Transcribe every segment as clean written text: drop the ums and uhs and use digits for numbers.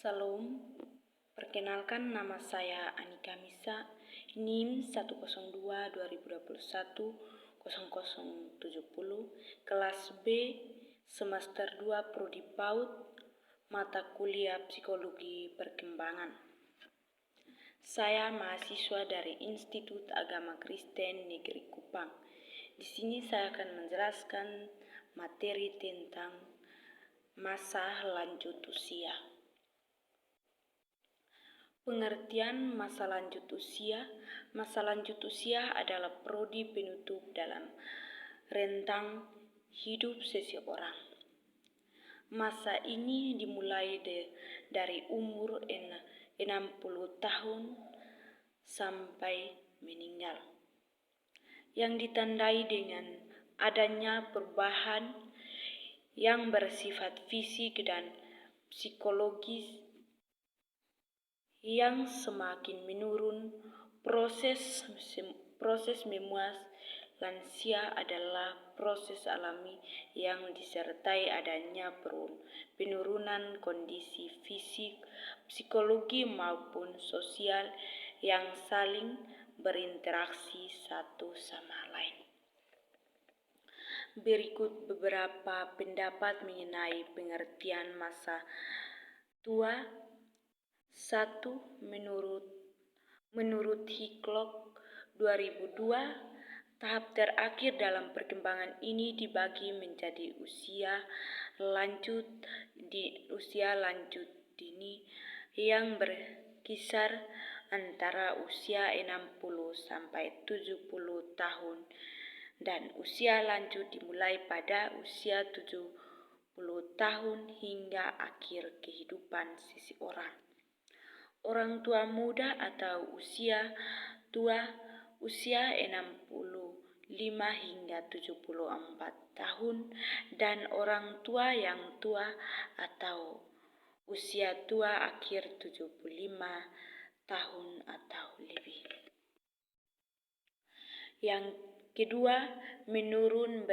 Salam, perkenalkan nama saya Anika Misa, NIM 102-2021-0070, kelas B, semester 2 Prodi PAUD, mata kuliah Psikologi Perkembangan. Saya mahasiswa dari Institut Agama Kristen Negeri Kupang. Di sini saya akan menjelaskan materi tentang masa lanjut usia. Pengertian masa lanjut usia. Masa lanjut usia adalah prodi penutup dalam rentang hidup seseorang. Masa ini dimulai dari umur 60 tahun sampai meninggal, yang ditandai dengan adanya perubahan yang bersifat fisik dan psikologis yang semakin menurun. Proses memuas lansia adalah proses alami yang disertai adanya penurunan kondisi fisik, psikologi maupun sosial yang saling berinteraksi satu sama lain. Berikut beberapa pendapat mengenai pengertian masa tua. 1. Menurut Hicklock 2002, tahap terakhir dalam perkembangan ini dibagi menjadi usia lanjut dini yang berkisar antara usia 60 sampai 70 tahun dan usia lanjut dimulai pada usia 70 tahun hingga akhir kehidupan seseorang. Orang tua muda atau usia tua, usia 65 hingga 74 tahun, dan orang tua yang tua atau usia tua akhir 75 tahun atau lebih. Yang kedua, menurut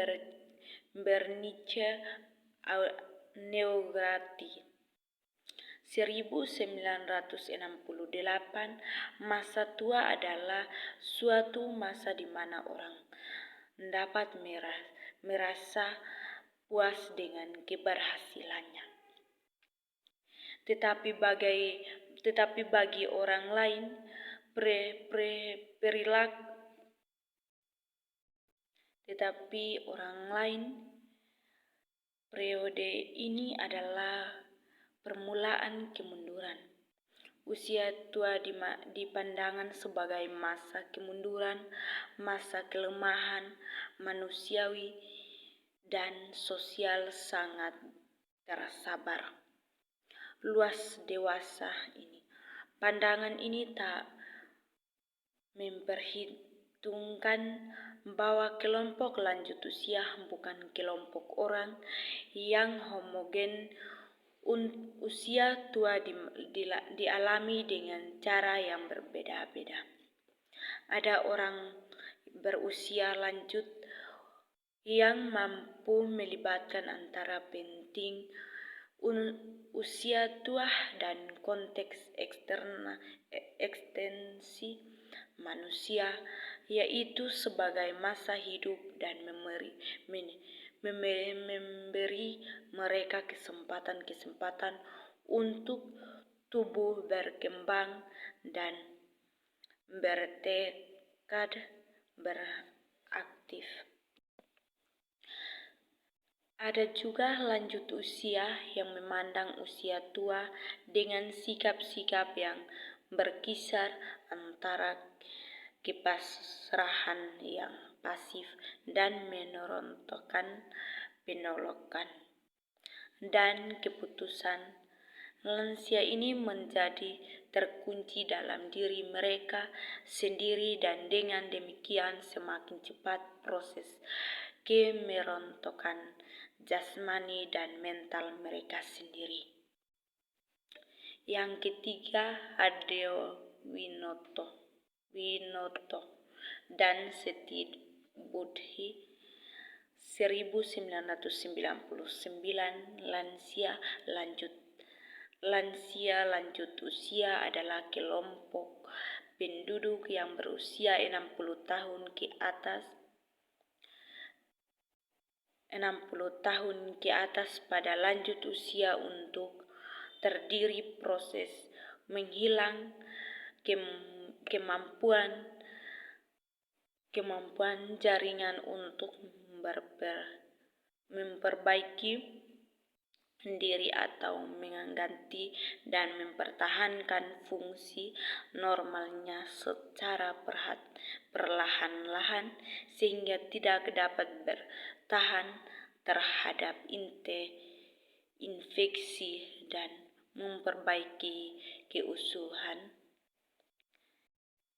Bernice Neograti 1968, masa tua adalah suatu masa di mana orang dapat merasa puas dengan keberhasilannya. Tetapi bagi orang lain, periode ini adalah permulaan kemunduran. Usia tua dipandang sebagai masa kemunduran, masa kelemahan manusiawi dan sosial sangat tersabar luas dewasa ini. Pandangan ini tak memperhitungkan bahwa kelompok lanjut usia bukan kelompok orang yang homogen. Usia tua dialami dengan cara yang berbeda-beda. Ada orang berusia lanjut yang mampu melibatkan antara penting usia tua dan konteks ekstensi manusia, yaitu sebagai masa hidup dan memberi mereka kesempatan untuk tumbuh berkembang dan bertekad beraktif. Ada juga lanjut usia yang memandang usia tua dengan sikap-sikap yang berkisar antara kepasrahan yang pasif dan merontokkan penolakan dan keputusan. Lansia ini menjadi terkunci dalam diri mereka sendiri dan dengan demikian semakin cepat proses kemerontokan jasmani dan mental mereka sendiri. Yang ketiga, Hideo Winoto dan Seti Budhi 1999, lansia lanjut Lansia lanjut usia adalah kelompok penduduk yang berusia 60 tahun ke atas 60 tahun pada lanjut usia untuk terdiri proses menghilang kemampuan jaringan untuk memperbaiki diri atau mengganti dan mempertahankan fungsi normalnya secara perlahan-lahan sehingga tidak dapat bertahan terhadap infeksi dan memperbaiki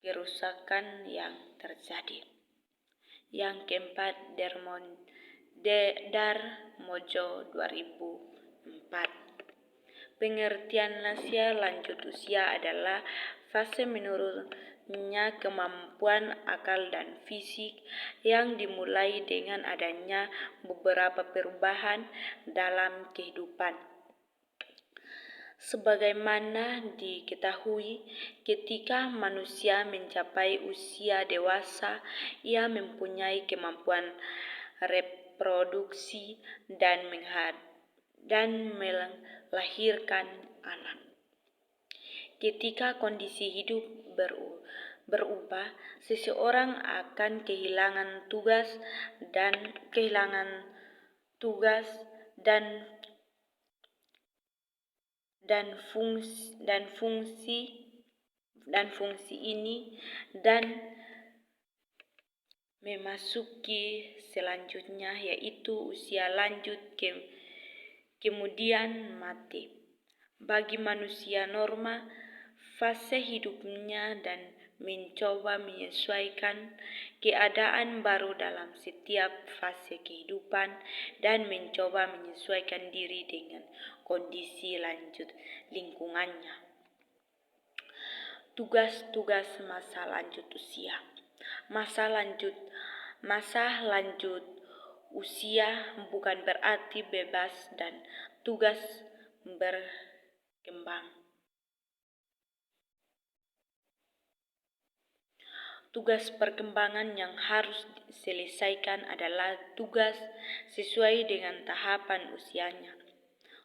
kerusakan yang terjadi. Yang keempat, Darmojo 2004. Pengertian lansia lanjut usia adalah fase menurunnya kemampuan akal dan fisik yang dimulai dengan adanya beberapa perubahan dalam kehidupan. Sebagaimana diketahui, ketika manusia mencapai usia dewasa, ia mempunyai kemampuan reproduksi dan melahirkan anak. Ketika kondisi hidup berubah, seseorang akan kehilangan tugas dan fungsi ini dan memasuki selanjutnya yaitu usia lanjut kemudian mati. Bagi manusia normal, fase hidupnya dan mencoba menyesuaikan keadaan baru dalam setiap fase kehidupan dan mencoba menyesuaikan diri dengan kondisi lanjut lingkungannya. Tugas-tugas masa lanjut usia. Masa lanjut usia bukan berarti bebas dan tugas berkembang. Tugas perkembangan yang harus diselesaikan adalah tugas sesuai dengan tahapan usianya.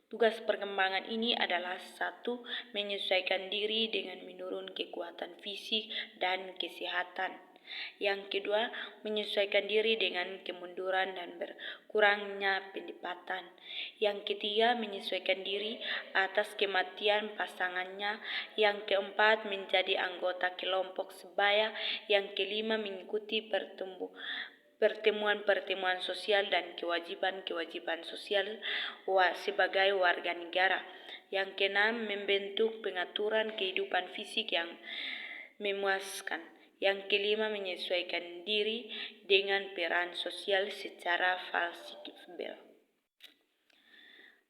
Tugas perkembangan ini adalah 1. Menyesuaikan diri dengan menurun kekuatan fisik dan kesehatan. Yang kedua, menyesuaikan diri dengan kemunduran dan berkurangnya pendapatan. Yang ketiga, menyesuaikan diri atas kematian pasangannya. Yang keempat, menjadi anggota kelompok sebaya. Yang kelima, mengikuti pertemuan sosial dan kewajiban sosial sebagai warga negara. Yang keenam, membentuk pengaturan kehidupan fisik yang memuaskan. Yang kelima, menyesuaikan diri dengan peran sosial secara fleksibel.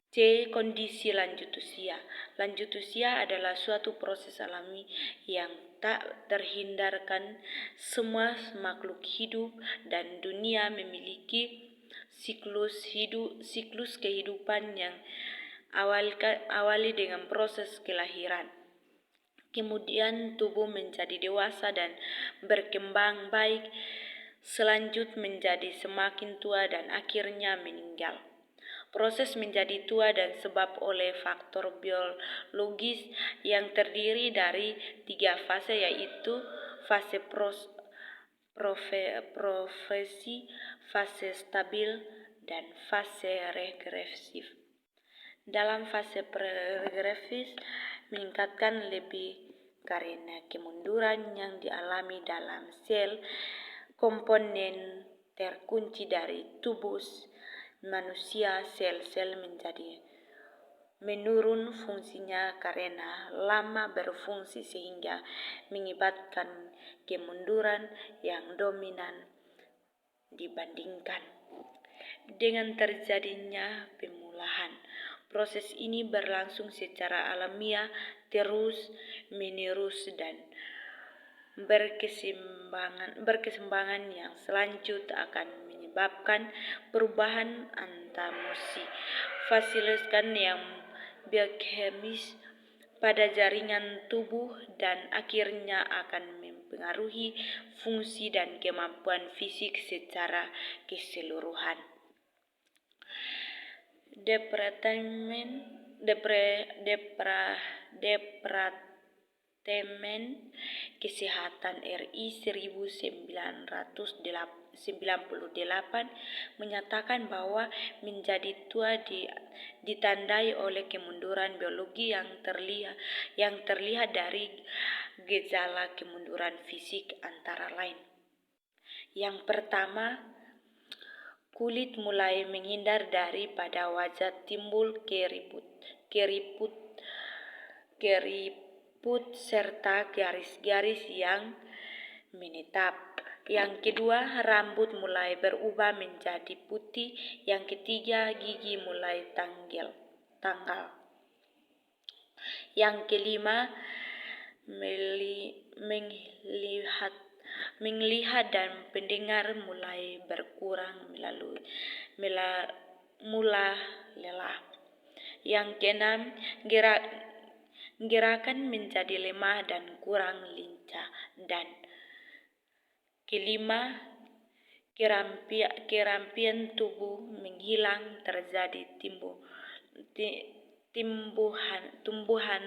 C. Kondisi lanjut usia. Lanjut usia adalah suatu proses alami yang tak terhindarkan. Semua makhluk hidup dan dunia memiliki siklus kehidupan yang awali dengan proses kelahiran. Kemudian tubuh menjadi dewasa dan berkembang baik, selanjutnya menjadi semakin tua dan akhirnya meninggal. Proses menjadi tua dan sebab oleh faktor biologis yang terdiri dari 3 fase yaitu fase progresi, fase stabil, dan fase regresif. Dalam fase progresif meningkatkan lebih karena kemunduran yang dialami dalam sel komponen terkunci dari tubuh manusia. Sel-sel menjadi menurun fungsinya karena lama berfungsi sehingga mengakibatkan kemunduran yang dominan dibandingkan dengan terjadinya pemulahan. Proses ini berlangsung secara alamiah terus-menerus dan berkesimbangan yang selanjutnya akan menyebabkan perubahan anatomi fasilitas biokemis pada jaringan tubuh dan akhirnya akan mempengaruhi fungsi dan kemampuan fisik secara keseluruhan. Departemen Kesehatan RI 1998 menyatakan bahwa menjadi tua ditandai oleh kemunduran biologi yang terlihat dari gejala kemunduran fisik antara lain. Yang pertama, kulit mulai menghindar daripada wajah, timbul keriput serta garis-garis yang menetap. Yang kedua, rambut mulai berubah menjadi putih. Yang ketiga, gigi mulai tanggal. Yang kelima, melihat dan pendengar mulai berkurang mula lelah. Yang keenam, gerakan menjadi lemah dan kurang lincah. Dan kelima, kerampian tubuh menghilang, terjadi tumbuhan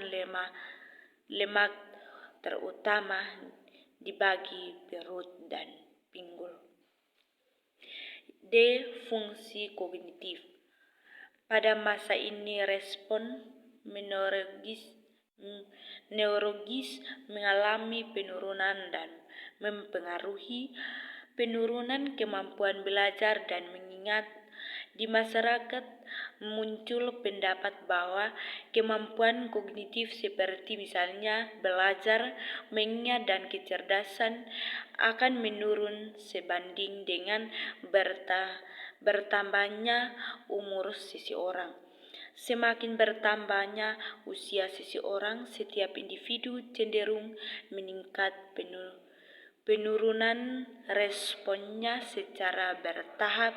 lemak terutama di bagi perut dan pinggul. D. Fungsi kognitif. Pada masa ini respon neurologis mengalami penurunan dan mempengaruhi penurunan kemampuan belajar dan mengingat. Di masyarakat muncul pendapat bahwa kemampuan kognitif seperti misalnya belajar, mengingat, dan kecerdasan akan menurun sebanding dengan bertambahnya umur seseorang. Semakin bertambahnya usia seseorang, setiap individu cenderung meningkat penurunan responnya secara bertahap.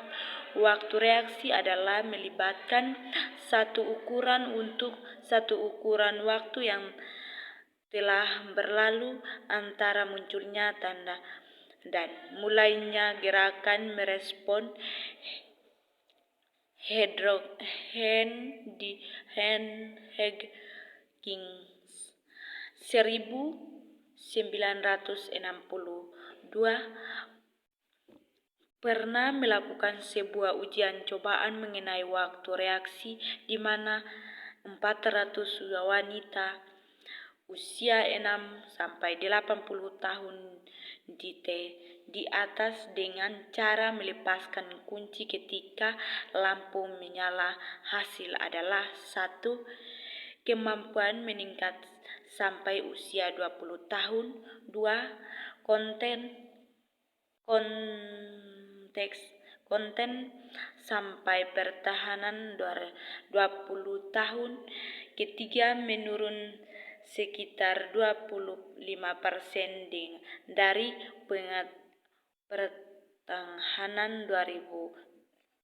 Waktu reaksi adalah melibatkan satu ukuran waktu yang telah berlalu antara munculnya tanda dan mulainya gerakan merespon. Hengkins 1962 pernah melakukan sebuah ujian cobaan mengenai waktu reaksi di mana 400 wanita usia 6-80 tahun di atas dengan cara melepaskan kunci ketika lampu menyala. Hasil adalah 1. Kemampuan meningkat sampai usia 20 tahun. 2. Konten sampai pertahanan 20 tahun. Ketiga, menurun sekitar 25% dari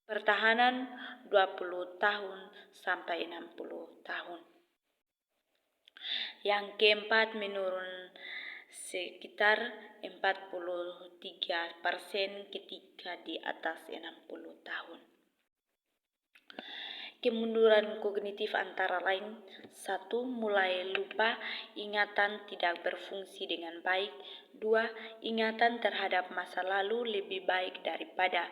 pertahanan 20 tahun sampai 60 tahun. Yang keempat, menurun sekitar 43% ketika di atas 60 tahun. Kemunduran kognitif antara lain: 1. Mulai lupa, ingatan tidak berfungsi dengan baik. 2. Ingatan terhadap masa lalu lebih baik daripada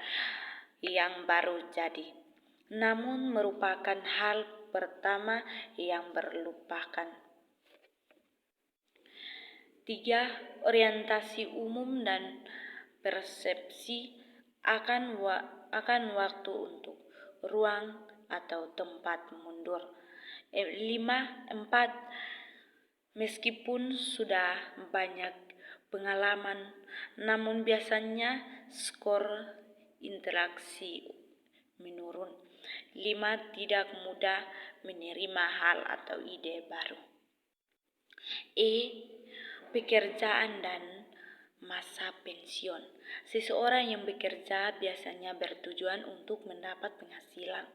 yang baru jadi, namun merupakan hal pertama yang berlupakan. 3. Orientasi umum dan persepsi akan waktu untuk ruang atau tempat mundur. 4. Meskipun sudah banyak pengalaman, namun biasanya skor interaksi menurun. 5. Tidak mudah menerima hal atau ide baru. Pekerjaan dan masa pensiun. Seseorang yang bekerja biasanya bertujuan untuk mendapat penghasilan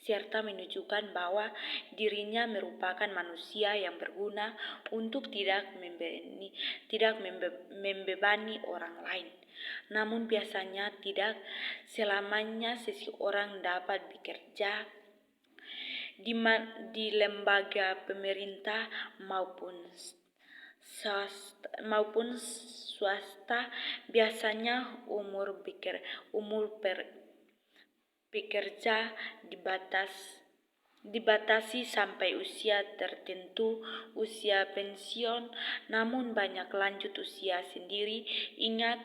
serta menunjukkan bahwa dirinya merupakan manusia yang berguna untuk tidak membebani orang lain. Namun biasanya tidak selamanya seseorang dapat bekerja di lembaga pemerintah maupun swasta. Biasanya umur pekerja dibatasi sampai usia tertentu, usia pensiun. Namun banyak lanjut usia sendiri ingin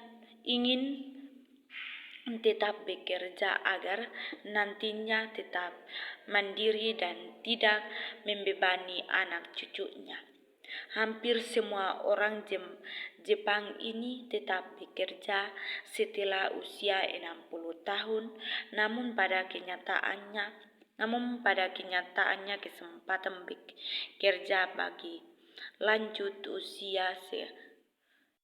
tetap bekerja agar nantinya tetap mandiri dan tidak membebani anak cucunya. Hampir semua orang Jepang ini tetap bekerja setelah usia 60 tahun, namun pada kenyataannya kesempatan bekerja bagi lanjut usia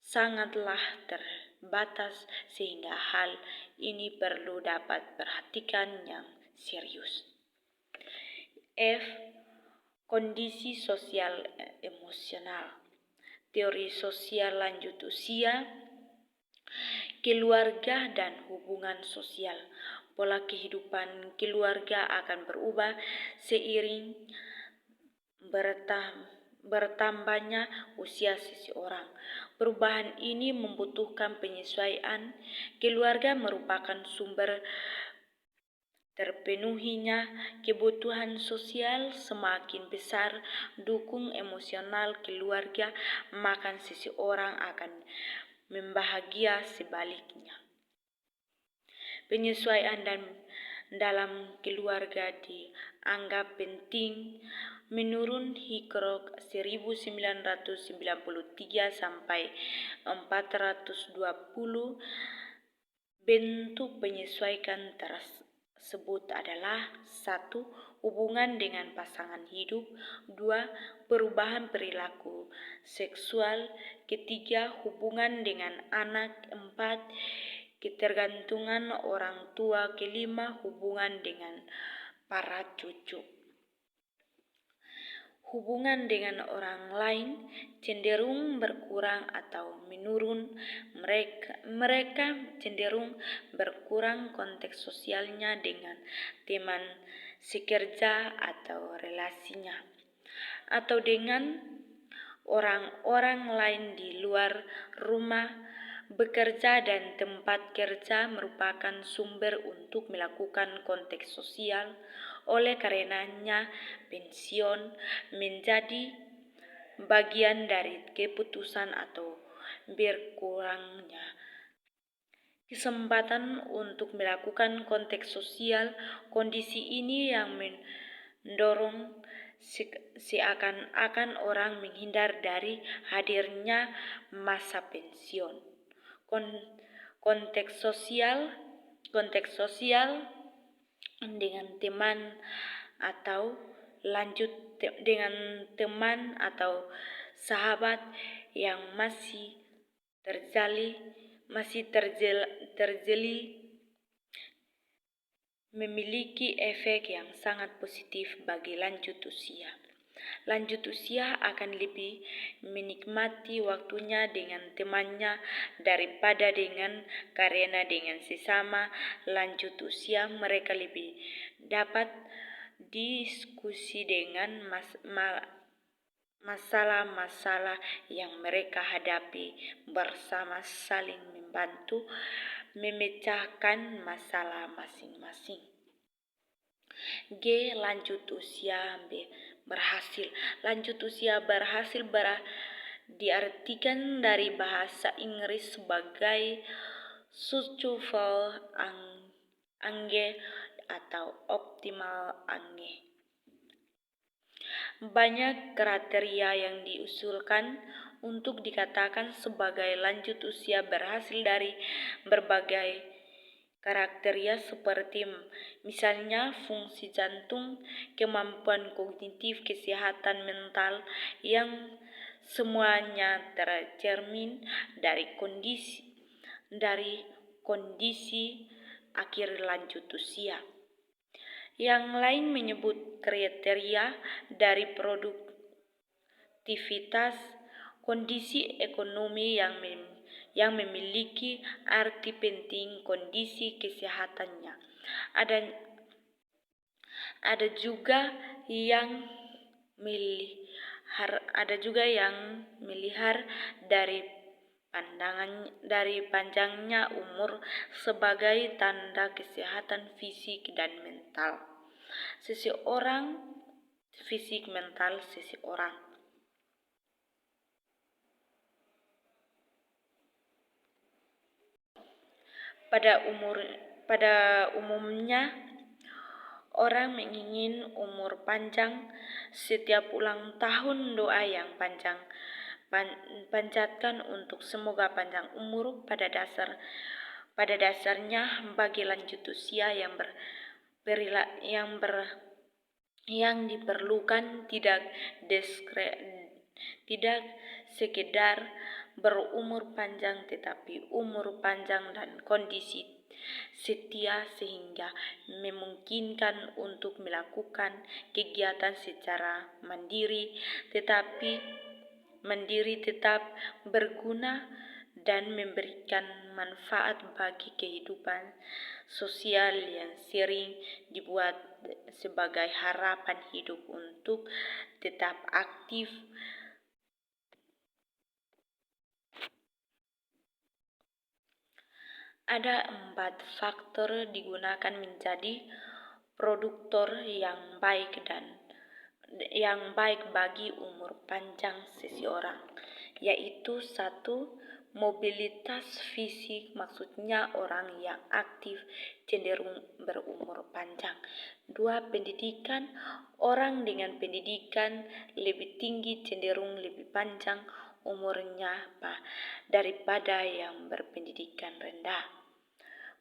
sangatlah terbatas, sehingga hal ini perlu dapat perhatikan yang serius. F. Kondisi sosial emosional. Teori sosial lanjut usia, keluarga dan hubungan sosial. Pola kehidupan keluarga akan berubah seiring bertambahnya usia seseorang. Perubahan ini membutuhkan penyesuaian. Keluarga merupakan sumber terpenuhinya kebutuhan sosial. Semakin besar dukung emosional keluarga, maka seseorang akan membahagia sebaliknya. Penyesuaian dalam keluarga dianggap penting. Menurut Hickok 1993 sampai 420, bentuk penyesuaian tersebut adalah: 1. Hubungan dengan pasangan hidup. 2. Perubahan perilaku seksual. 3. Hubungan dengan anak. 4. Ketergantungan orang tua. 5. Hubungan dengan para cucu. Hubungan dengan orang lain cenderung berkurang atau menurun. Mereka cenderung berkurang konteks sosialnya dengan teman sekerja atau relasinya, atau dengan orang-orang lain di luar rumah. Bekerja dan tempat kerja merupakan sumber untuk melakukan konteks sosial. Oleh karenanya, pensiun menjadi bagian dari keputusan atau berkurangnya kesempatan untuk melakukan konteks sosial. Kondisi ini yang mendorong seakan-akan orang menghindar dari hadirnya masa pensiun. Konteks sosial dengan teman atau teman atau sahabat yang masih terjalin memiliki efek yang sangat positif bagi lanjut usia. Lanjut usia akan lebih menikmati waktunya dengan temannya daripada karena dengan sesama lanjut usia mereka lebih dapat diskusi dengan masalah-masalah yang mereka hadapi bersama, saling membantu memecahkan masalah masing-masing. G. Lanjut usia berhasil. Lanjut usia berhasil diartikan dari bahasa Inggris sebagai successful age atau optimal age. Banyak kriteria yang diusulkan untuk dikatakan sebagai lanjut usia berhasil dari berbagai kriteria seperti misalnya fungsi jantung, kemampuan kognitif, kesehatan mental, yang semuanya tercermin dari kondisi akhir lanjut usia. Yang lain menyebut kriteria dari produktivitas, kondisi ekonomi yang memiliki arti penting kondisi kesehatannya. Ada juga yang melihat dari panjangnya umur sebagai tanda kesehatan fisik dan mental seseorang. Pada umumnya, orang mengingin umur panjang. Setiap ulang tahun doa yang panjatkan untuk semoga panjang umur pada dasarnya bagi lanjut usia yang diperlukan tidak sekedar berumur panjang, tetapi umur panjang dan kondisi setia sehingga memungkinkan untuk melakukan kegiatan secara mandiri tetap berguna dan memberikan manfaat bagi kehidupan sosial yang sering dibuat sebagai harapan hidup untuk tetap aktif. Ada 4 faktor digunakan menjadi produktor yang baik bagi umur panjang seseorang, yaitu 1. Mobilitas fisik, maksudnya orang yang aktif cenderung berumur panjang. 2. Pendidikan, orang dengan pendidikan lebih tinggi cenderung lebih panjang umurnya daripada yang berpendidikan rendah.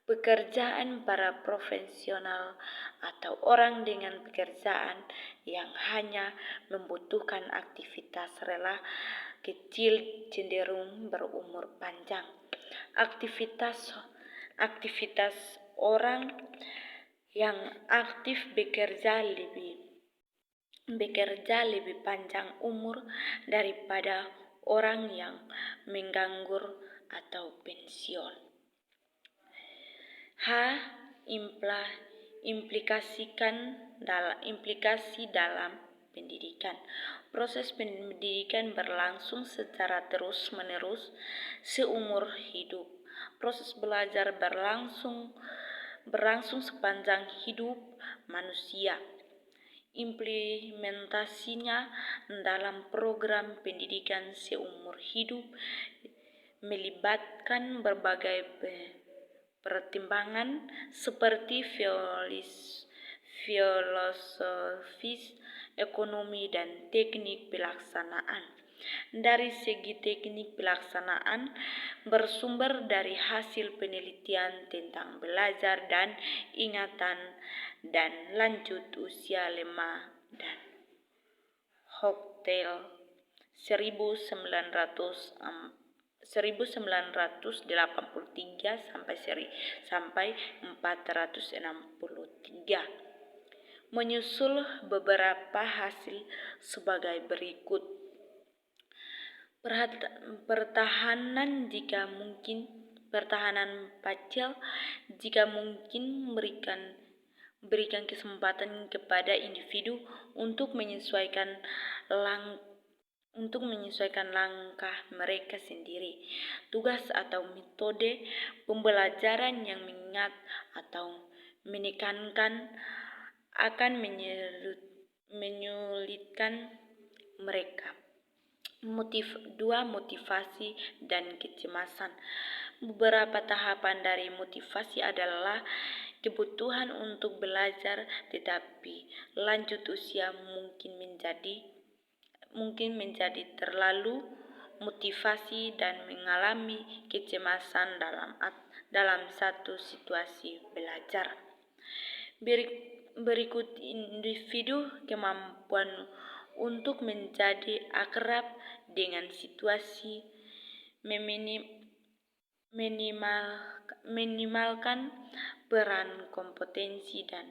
Pekerjaan, para profesional atau orang dengan pekerjaan yang hanya membutuhkan aktivitas rela kecil cenderung berumur panjang. Aktivitas orang yang aktif bekerja lebih panjang umur daripada orang yang menganggur atau pensiun. Implikasi dalam pendidikan. Proses pendidikan berlangsung secara terus-menerus seumur hidup. Proses belajar berlangsung sepanjang hidup manusia. Implementasinya dalam program pendidikan seumur hidup melibatkan berbagai pertimbangan seperti filosofis, ekonomi, dan teknik pelaksanaan. Dari segi teknik pelaksanaan, bersumber dari hasil penelitian tentang belajar dan ingatan dan lanjut usia lemah dan Hochschild 1983 sampai 463 menyusul beberapa hasil sebagai berikut. Pertahanan facial jika mungkin berikan kesempatan kepada individu untuk menyesuaikan langkah mereka sendiri. Tugas atau metode pembelajaran yang mengingat atau menekankan akan menyulitkan mereka. 2. Motivasi dan kecemasan. Beberapa tahapan dari motivasi adalah kebutuhan untuk belajar, tetapi lanjut usia mungkin menjadi terlalu motivasi dan mengalami kecemasan dalam satu situasi belajar. Berikut individu kemampuan untuk menjadi akrab dengan situasi, minimalkan peran kompetensi dan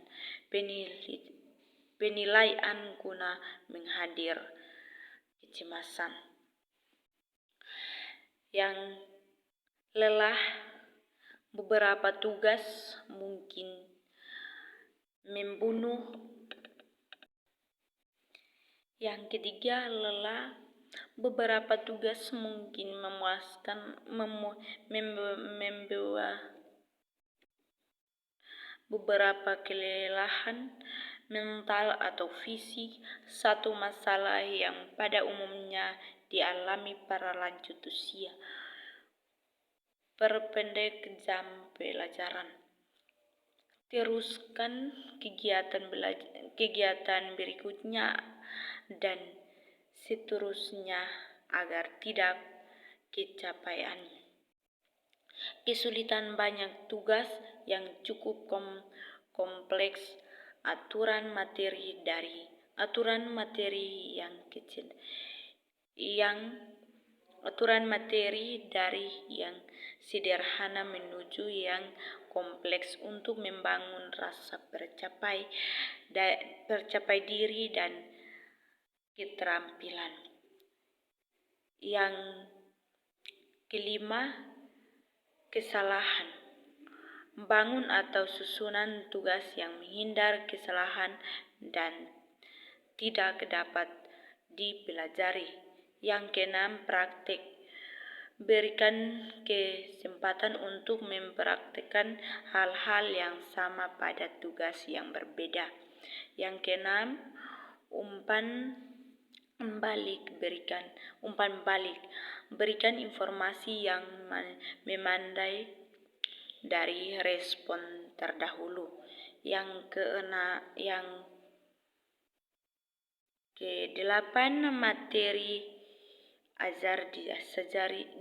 penilaian guna menghadir kecemasan. Yang lelah, beberapa tugas mungkin membunuh. Yang ketiga, lelah, beberapa tugas mungkin memuaskan, membawa beberapa kelelahan mental atau fisik. Satu masalah yang pada umumnya dialami para lanjut usia. Perpendek jam pelajaran. Teruskan kegiatan berikutnya dan seterusnya agar tidak kecapaian. Kesulitan banyak tugas yang cukup kompleks, aturan materi dari yang sederhana menuju yang kompleks untuk membangun rasa percaya diri dan keterampilan. Yang kelima, kesalahan. Bangun atau susunan tugas yang menghindar kesalahan dan tidak dapat dipelajari. Yang keenam, praktik. Berikan kesempatan untuk mempraktikkan hal-hal yang sama pada tugas yang berbeda. Yang keenam, umpan balik. Berikan informasi yang memandai dari respon terdahulu. Yang kedelapan, materi ajar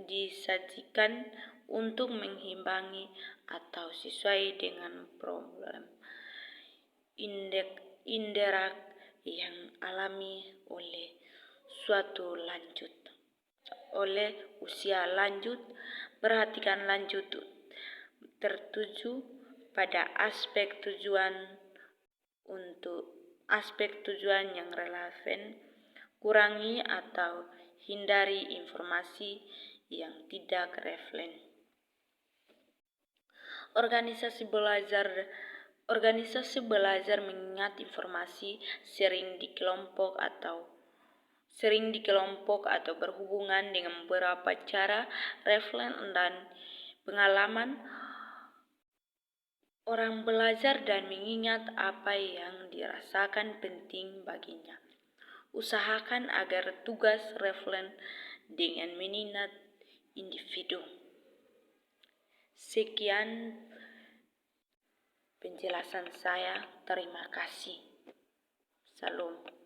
disajikan untuk mengimbangi atau sesuai dengan problem inderak yang alami oleh usia lanjut. Perhatikan lanjut tertuju pada aspek tujuan yang relevan. Kurangi atau hindari informasi yang tidak relevan. Organisasi belajar mengingat informasi sering di kelompok atau berhubungan dengan beberapa cara referen dan pengalaman orang belajar dan mengingat apa yang dirasakan penting baginya. Usahakan agar tugas referen dengan minat individu. Sekian penjelasan saya. Terima kasih. Salam.